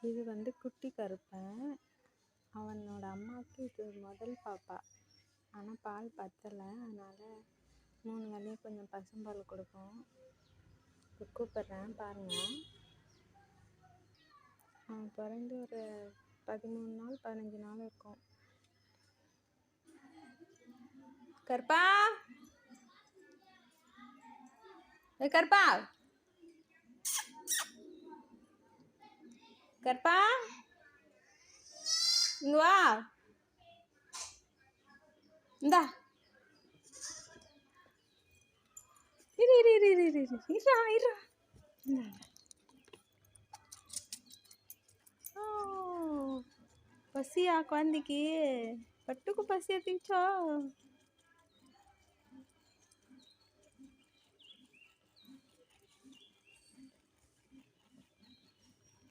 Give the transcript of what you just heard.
இது வந்து குட்டி கருப்பன். அவனோட அம்மாவுக்கு இது முதல் பாப்பா. ஆனால் பால் பத்தலை, அதனால் 3 வேளையும் கொஞ்சம் பசும்பால் கொடுப்போம். இப்போ கூப்பிட்றேன் பாருங்கள். அவன் பிறந்து ஒரு 13 நாள் 15 நாள் இருக்கும். கருப்பா, கருப்பா, கருப்பா, இங்க வா. இந்தா இரு இரு இரு இரு இரு இரா இரா. பசியா குழந்தைக்கு? பட்டுக்கு பசி எடுத்துச்சோ?